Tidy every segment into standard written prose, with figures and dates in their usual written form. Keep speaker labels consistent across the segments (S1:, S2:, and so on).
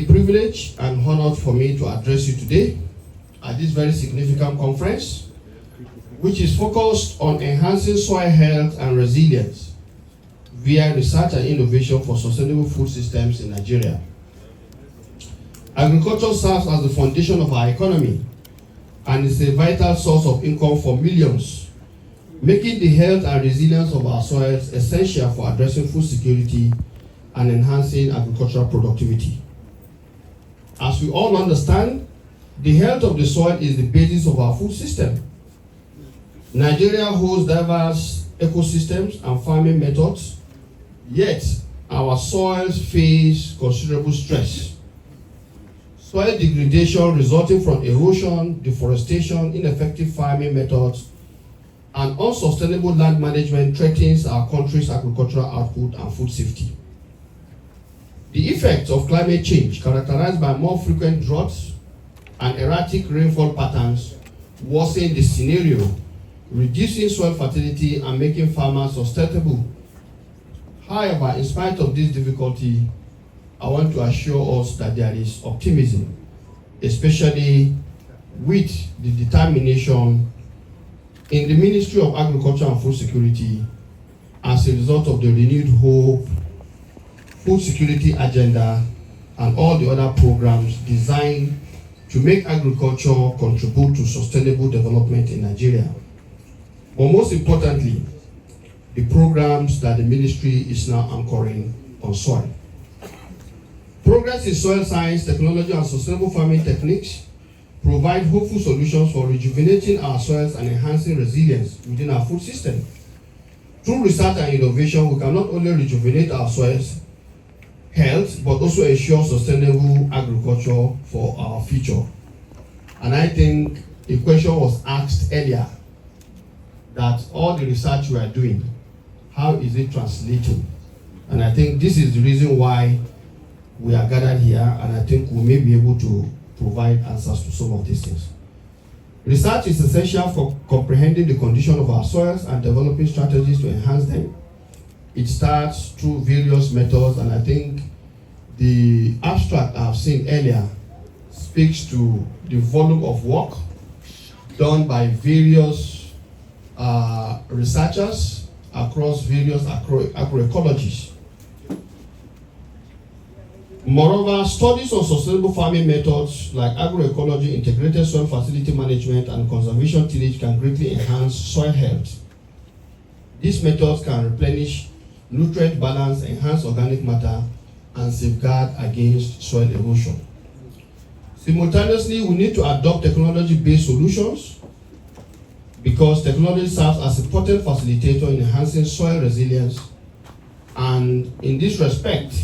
S1: A privilege and honor for me to address you today at this very significant conference, which is focused on enhancing soil health and resilience via research and innovation for sustainable food systems in Nigeria. Agriculture serves as the foundation of our economy and is a vital source of income for millions, making the health and resilience of our soils essential for addressing food security and enhancing agricultural productivity. As we all understand, the health of the soil is the basis of our food system. Nigeria holds diverse ecosystems and farming methods, yet our soils face considerable stress. Soil degradation resulting from erosion, deforestation, ineffective farming methods, and unsustainable land management threatens our country's agricultural output and food safety. The effects of climate change, characterized by more frequent droughts and erratic rainfall patterns, worsen the scenario, reducing soil fertility and making farmers susceptible. However, in spite of this difficulty, I want to assure us that there is optimism, especially with the determination in the Ministry of Agriculture and Food Security as a result of the renewed hope, food security agenda, and all the other programs designed to make agriculture contribute to sustainable development in Nigeria. But most importantly, the programs that the ministry is now anchoring on soil. Progress in soil science, technology, and sustainable farming techniques provide hopeful solutions for rejuvenating our soils and enhancing resilience within our food system. Through research and innovation, we can not only rejuvenate our soils' health, but also ensure sustainable agriculture for our future. And I think a question was asked earlier that all the research we are doing, how is it translating? And I think this is the reason why we are gathered here, and I think we may be able to provide answers to some of these things. Research is essential for comprehending the condition of our soils and developing strategies to enhance them. It starts through various methods, and I think the abstract I've seen earlier speaks to the volume of work done by various researchers across various agroecologies. Moreover, studies on sustainable farming methods like agroecology, integrated soil facility management, and conservation tillage can greatly enhance soil health. These methods can replenish nutrient balance, enhance organic matter, and safeguard against soil erosion. Simultaneously, we need to adopt technology-based solutions because technology serves as a potent facilitator in enhancing soil resilience. And in this respect,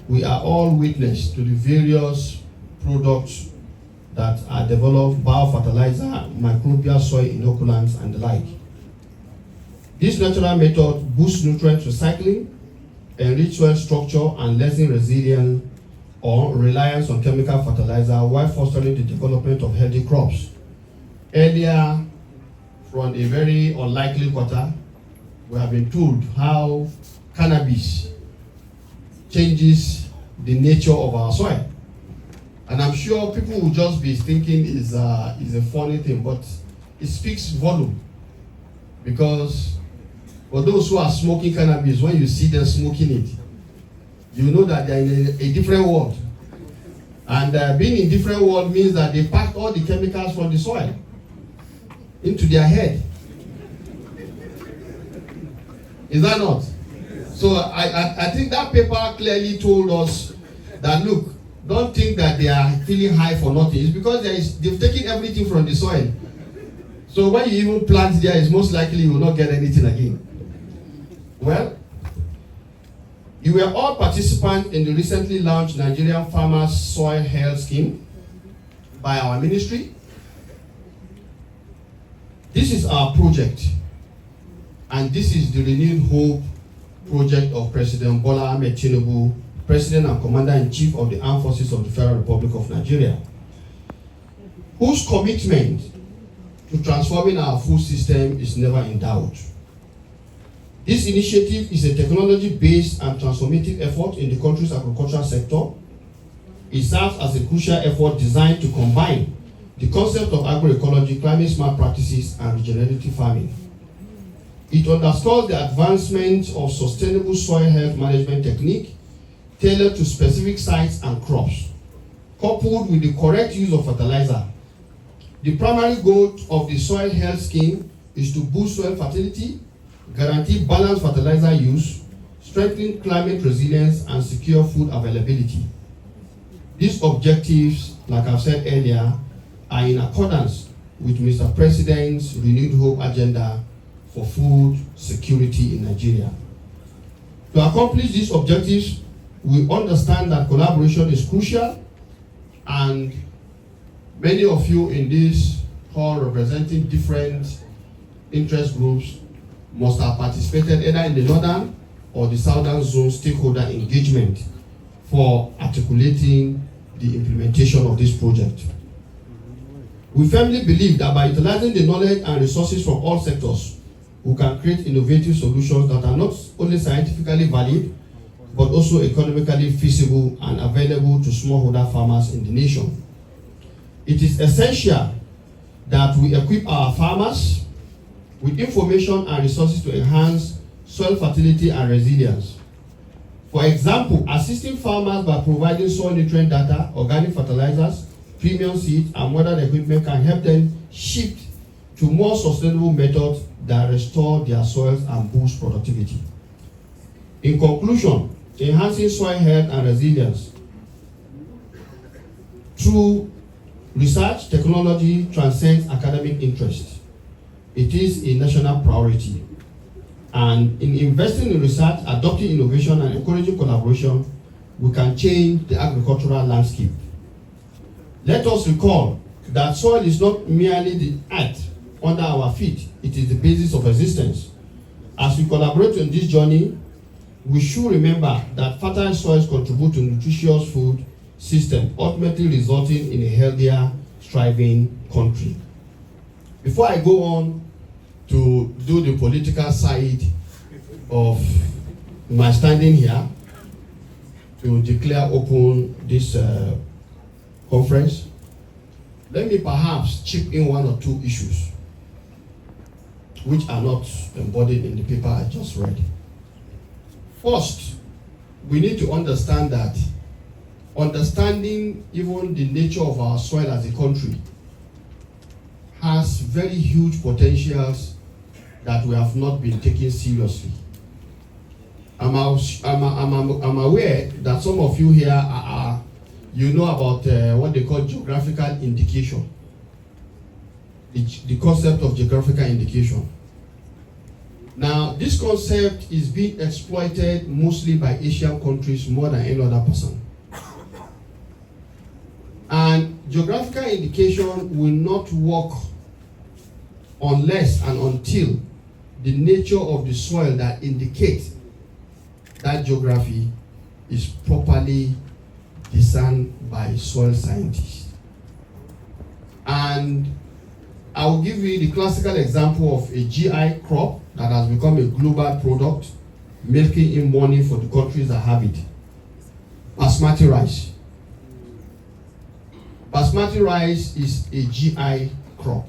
S1: we are all witness to the various products that are developed, biofertilizer, microbial soil inoculants, and the like. This natural method boosts nutrient recycling, enrich soil structure, and lessen resilience or reliance on chemical fertilizer while fostering the development of healthy crops. Earlier, from a very unlikely quarter, we have been told how cannabis changes the nature of our soil. And I'm sure people will just be thinking is a funny thing, but it speaks volume. Because for those who are smoking cannabis, when you see them smoking it, you know that they're in a different world. And being in different world means that they packed all the chemicals from the soil into their head. Is that not? So I think that paper clearly told us that, look, don't think that they are feeling high for nothing. It's because they've taken everything from the soil. So when you even plant there, it's most likely you will not get anything again. Well, you were all participants in the recently launched Nigerian Farmers Soil Health Scheme by our ministry. This is our project, and this is the renewed hope project of President Bola Ahmed Tinubu, President and Commander-in-Chief of the Armed Forces of the Federal Republic of Nigeria, whose commitment to transforming our food system is never in doubt. This initiative is a technology-based and transformative effort in the country's agricultural sector It serves as a crucial effort designed to combine the concept of agroecology, climate smart practices, and regenerative farming. It underscores the advancement of sustainable soil health management technique tailored to specific sites and crops, coupled with the correct use of fertilizer. The primary goal of the soil health scheme is to boost soil fertility, guarantee balanced fertilizer use, strengthen climate resilience, and secure food availability. These objectives, like I've said earlier, are in accordance with Mr. President's Renewed Hope agenda for food security in Nigeria. To accomplish these objectives, we understand that collaboration is crucial, and many of you in this hall representing different interest groups must have participated either in the northern or the southern zone stakeholder engagement for articulating the implementation of this project. We firmly believe that by utilizing the knowledge and resources from all sectors, we can create innovative solutions that are not only scientifically valid, but also economically feasible and available to smallholder farmers in the nation. It is essential that we equip our farmers with information and resources to enhance soil fertility and resilience. For example, assisting farmers by providing soil nutrient data, organic fertilizers, premium seeds, and modern equipment can help them shift to more sustainable methods that restore their soils and boost productivity. In conclusion, enhancing soil health and resilience through research technology transcends academic interest. It is a national priority. And in investing in research, adopting innovation, and encouraging collaboration, we can change the agricultural landscape. Let us recall that soil is not merely the earth under our feet, it is the basis of existence. As we collaborate on this journey, we should remember that fertile soils contribute to nutritious food system, ultimately resulting in a healthier, thriving country. Before I go on to do the political side of my standing here, to declare open this conference, let me perhaps chip in one or two issues which are not embodied in the paper I just read. First, we need to understand that understanding even the nature of our soil as a country has very huge potentials that we have not been taking seriously. I'm aware that some of you here you know about what they call geographical indication, the concept of geographical indication. Now, this concept is being exploited mostly by Asian countries more than any other person. And geographical indication will not work unless and until the nature of the soil that indicates that geography is properly discerned by soil scientists. And I will give you the classical example of a GI crop that has become a global product, making in money for the countries that have it. Basmati rice. Basmati rice is a GI crop.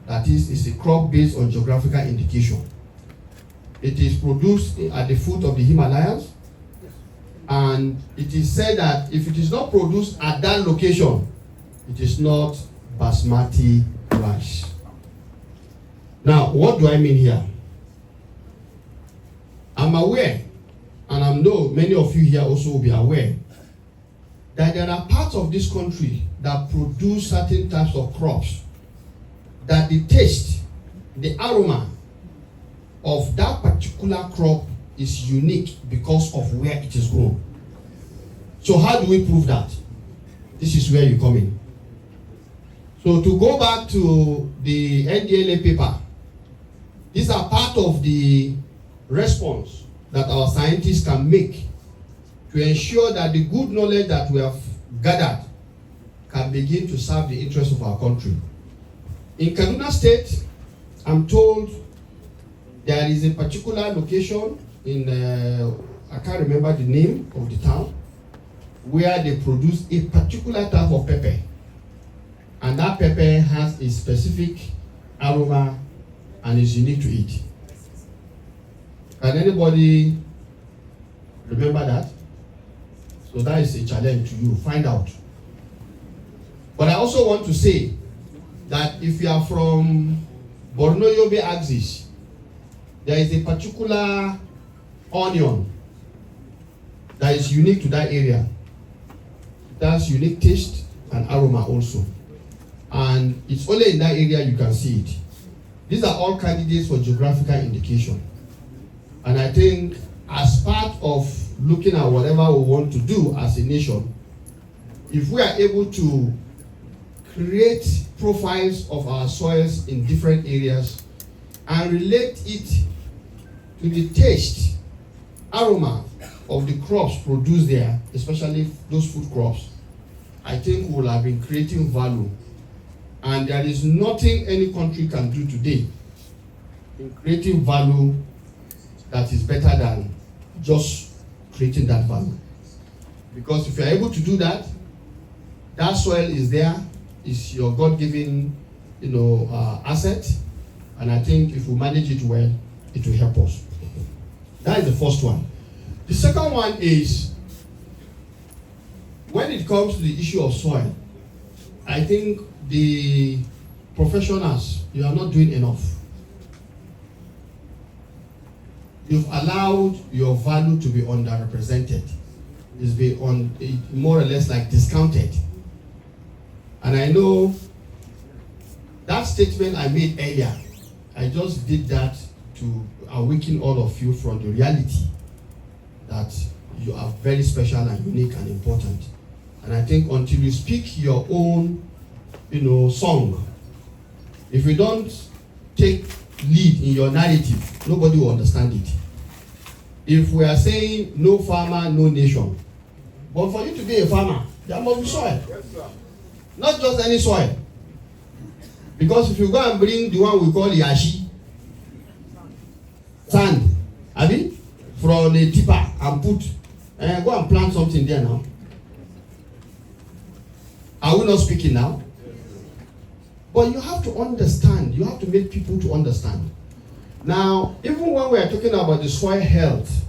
S1: That is, it's a crop based on geographical indication. It is produced at the foot of the Himalayas, and it is said that if it is not produced at that location, it is not Basmati rice. Now, what do I mean here? I'm aware, and I know many of you here also will be aware, that there are parts of this country that produce certain types of crops that the taste, the aroma of that particular crop is unique because of where it is grown. So how do we prove that? This is where you come in. So to go back to the NDLA paper, these are part of the response that our scientists can make to ensure that the good knowledge that we have gathered can begin to serve the interests of our country. In Kaduna State, I'm told there is a particular location in, I can't remember the name of the town, where they produce a particular type of pepper, and that pepper has a specific aroma and is unique to it. Can anybody remember that? So that is a challenge to you. Find out. But I also want to say that if you are from Borno Yobe axis, there is a particular onion that is unique to that area. It has unique taste and aroma also. And it's only in that area you can see it. These are all candidates for geographical indication. And I think as part of looking at whatever we want to do as a nation, if we are able to create profiles of our soils in different areas and relate it to the taste, aroma of the crops produced there, especially those food crops, I think we will have been creating value. And there is nothing any country can do today in creating value that is better than just creating that value. Because if you are able to do that, that soil is there, is your God-given, asset, and I think if we manage it well, it will help us. That is the first one. The second one is, when it comes to the issue of soil, I think the professionals, you are not doing enough. You've allowed your value to be underrepresented. It's been more or less like discounted. And I know that statement I made earlier, I just did that to awaken all of you from the reality that you are very special and unique and important. And I think until you speak your own, song, if you don't take lead in your narrative, nobody will understand it. If we are saying no farmer, no nation, but for you to be a farmer, there must be soil. Yes, sir. Not just any soil. Because if you go and bring the one we call yashi, sand, from a tipper and put, go and plant something there now. Are we not speaking now? But you have to understand, you have to make people to understand. Now, even when we are talking about the soil health,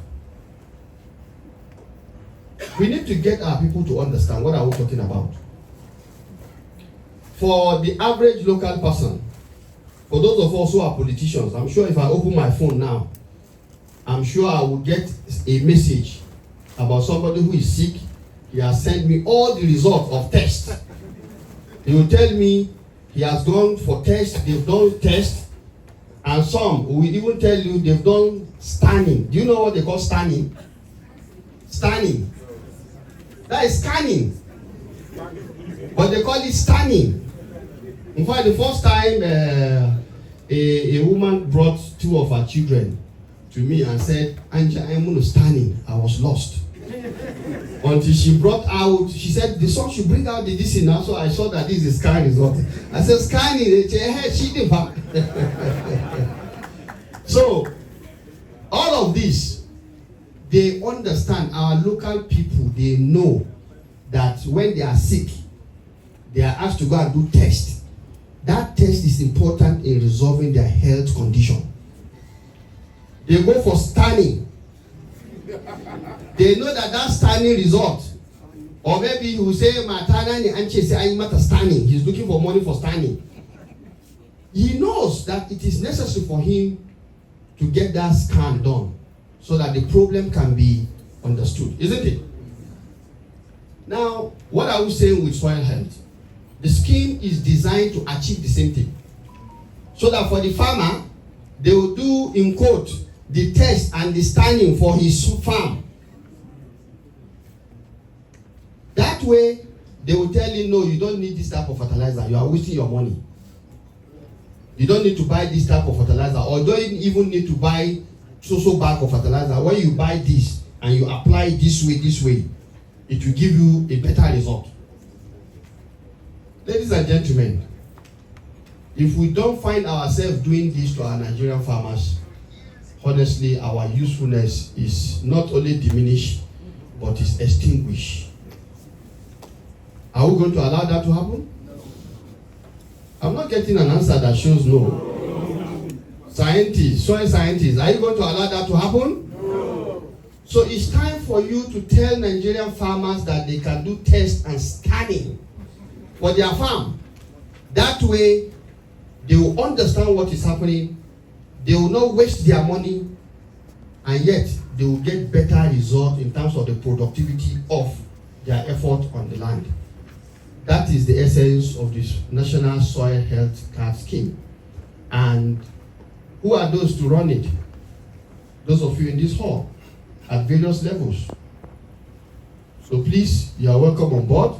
S1: we need to get our people to understand what are we talking about. For the average local person, for those of us who are politicians, I'm sure if I open my phone now, I'm sure I will get a message about somebody who is sick. He has sent me all the results of tests. He will tell me he has gone for tests, they've done tests, and some will even tell you they've done scanning. Do you know what they call scanning? Scanning. That is scanning. But they call it scanning. In fact, the first time a woman brought 2 of her children to me and said, "Anja, I'm going to scanning," I was lost. Until she brought out, she said, the son should bring out the this now, so I saw that this is scan result. I said, scanning, she didn't. So, all of this, they understand, our local people, they know that when they are sick, they are asked to go and do tests. That test is important in resolving their health condition. They go for scanning. They know that scanning result, or maybe he will say, "Matana ni anche say I matter scanning." He's looking for money for scanning. He knows that it is necessary for him to get that scan done, so that the problem can be understood, isn't it? Now, what are we saying with soil health? The scheme is designed to achieve the same thing, so that for the farmer, they will do in quote the test and the scanning for his farm. That way, they will tell you, no, you don't need this type of fertilizer. You are wasting your money. You don't need to buy this type of fertilizer, or don't even need to buy so bag of fertilizer. When you buy this and you apply it this way, it will give you a better result. Ladies and gentlemen, if we don't find ourselves doing this to our Nigerian farmers, honestly, our usefulness is not only diminished, but is extinguished. Are we going to allow that to happen? I'm not getting an answer that shows no. Scientists, soil scientists, are you going to allow that to happen? No. So it's time for you to tell Nigerian farmers that they can do tests and scanning for their farm. That way, they will understand what is happening. They will not waste their money, and yet they will get better results in terms of the productivity of their effort on the land. That is the essence of this National Soil Health Card Scheme. And who are those to run it? Those of you in this hall at various levels. So please, you are welcome on board.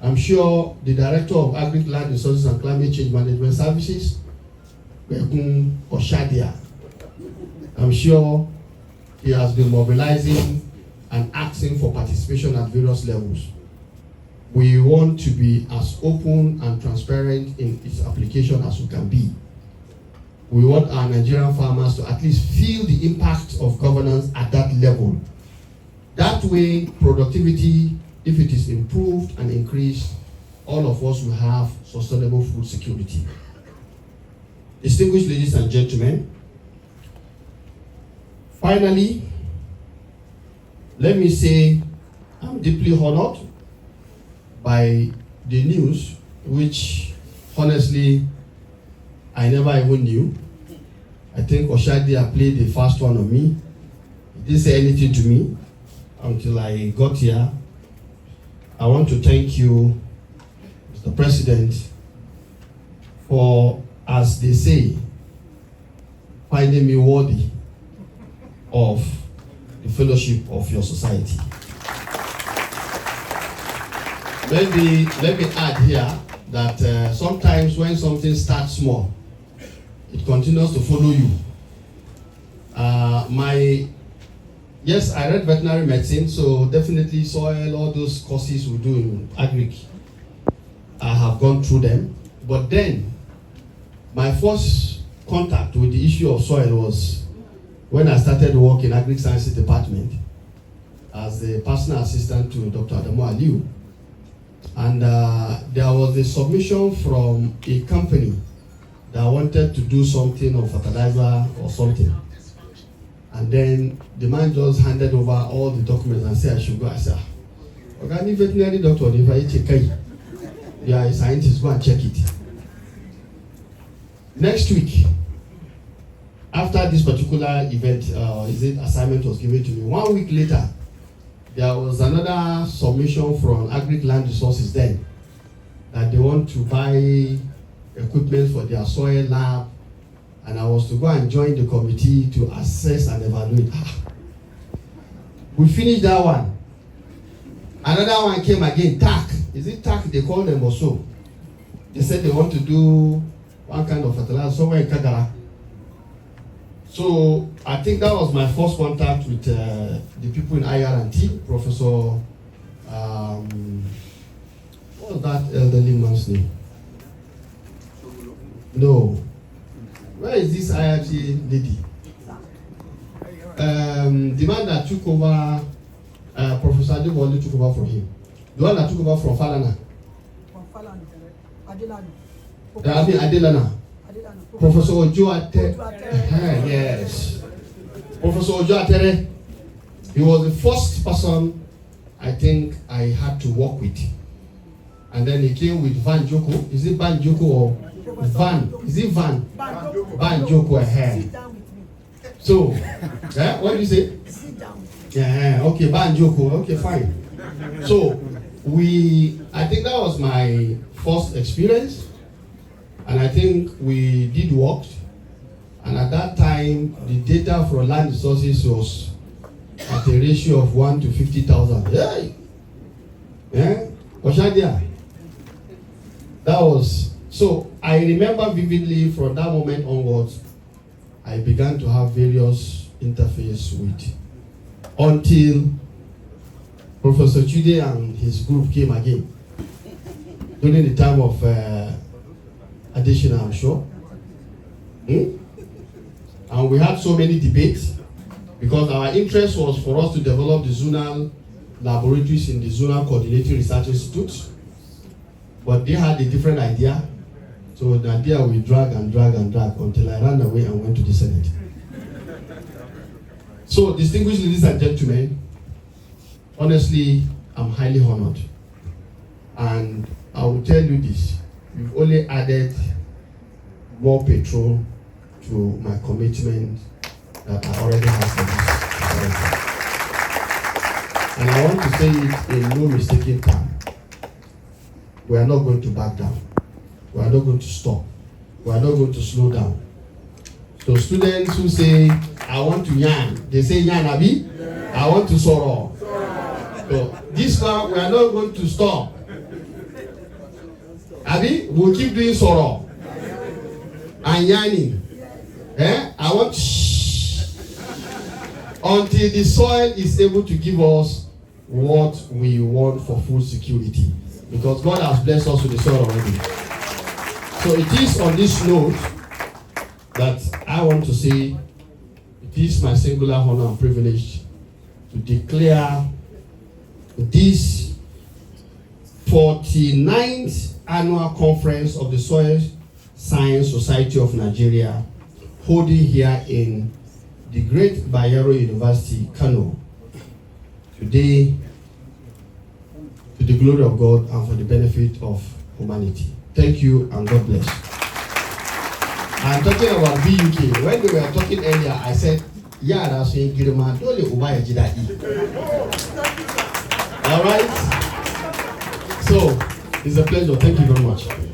S1: I'm sure the Director of Agric Land Resources and Climate Change Management Services, Bekun Oshadia, I'm sure he has been mobilizing and asking for participation at various levels. We want to be as open and transparent in its application as we can be. We want our Nigerian farmers to at least feel the impact of governance at that level. That way, productivity, if it is improved and increased, all of us will have sustainable food security. Distinguished ladies and gentlemen, finally, let me say I'm deeply honored by the news, which honestly I never even knew. I think Oshadia played the first one on me. He didn't say anything to me until I got here. I want to thank you, Mr. President, for, as they say, finding me worthy of the fellowship of your society. Maybe let me add here that sometimes when something starts small, it continues to follow you. Yes, I read veterinary medicine, so definitely soil, all those courses we do in agric, I have gone through them. But then, my first contact with the issue of soil was when I started work in Agric Sciences Department as the personal assistant to Dr. Adamu Aliu. And there was a submission from a company that wanted to do something on fertilizer or something. And then the man just handed over all the documents and said I should go. I said, okay, veterinary doctor, if I check, yeah, a scientist, go and check it. Next week, after this particular event, assignment was given to me, 1 week later, there was another submission from Agric Land Resources then that they want to buy equipment for their soil lab, and I was to go and join the committee to assess and evaluate. We finished that one. Another one came again, TAC. Is it TAC they call them or so? They said they want to do one kind of fertilizer somewhere in Kagara. So I think that was my first contact with the people in IR&T, Professor, what was that elderly man's name? No. Where is this IRT lady? The man that took over, Professor Adewale took over from him. The one that took over from Falana.
S2: From Falana, Adelana.
S1: Adelana. Professor Ojo Atere. Yes. Professor Ojo Atere. He was the first person I think I had to work with. And then he came with Van Joko. Is it Van Joko or Van? Is it Van? Van Joko.
S2: Sit down with me.
S1: So, what do you say?
S2: Sit down.
S1: Yeah, okay, Van Joko. Okay, fine. So, I think that was my first experience. And I think we did work. And at that time, the data for land resources was at a ratio of 1 to 50,000. Hey! Yeah? Oshadia. That was, so I remember vividly from that moment onwards, I began to have various interface with, until Professor Chude and his group came again during the time of Additional, I'm sure. And we had so many debates because our interest was for us to develop the zonal laboratories in the Zonal Coordinating Research Institute but they had a different idea. So the idea we drag until I ran away and went to the Senate. So, distinguished ladies and gentlemen, honestly, I'm highly honored. And I will tell you this, you've only added more petrol to my commitment that I already have for this. And I want to say it in no mistaken term. We are not going to back down. We are not going to stop. We are not going to slow down. So students who say, I want to yarn, they say yarn, Abi? Yeah. I want to sorrow. So this one, we are not going to stop. Abi, we'll keep doing sorrow and yarning. I want until the soil is able to give us what we want for food security. Because God has blessed us with the soil already. So it is on this note that I want to say it is my singular honor and privilege to declare this 49th annual conference of the Soil Science Society of Nigeria holding here in the Great Bayero University, Kano, today to the glory of God and for the benefit of humanity. Thank you and God bless. I'm talking about BUK. When we were talking earlier, I said, Yara saying Girma, Dole Ubaya Jidai. All right? So, it's a pleasure. Thank you very much.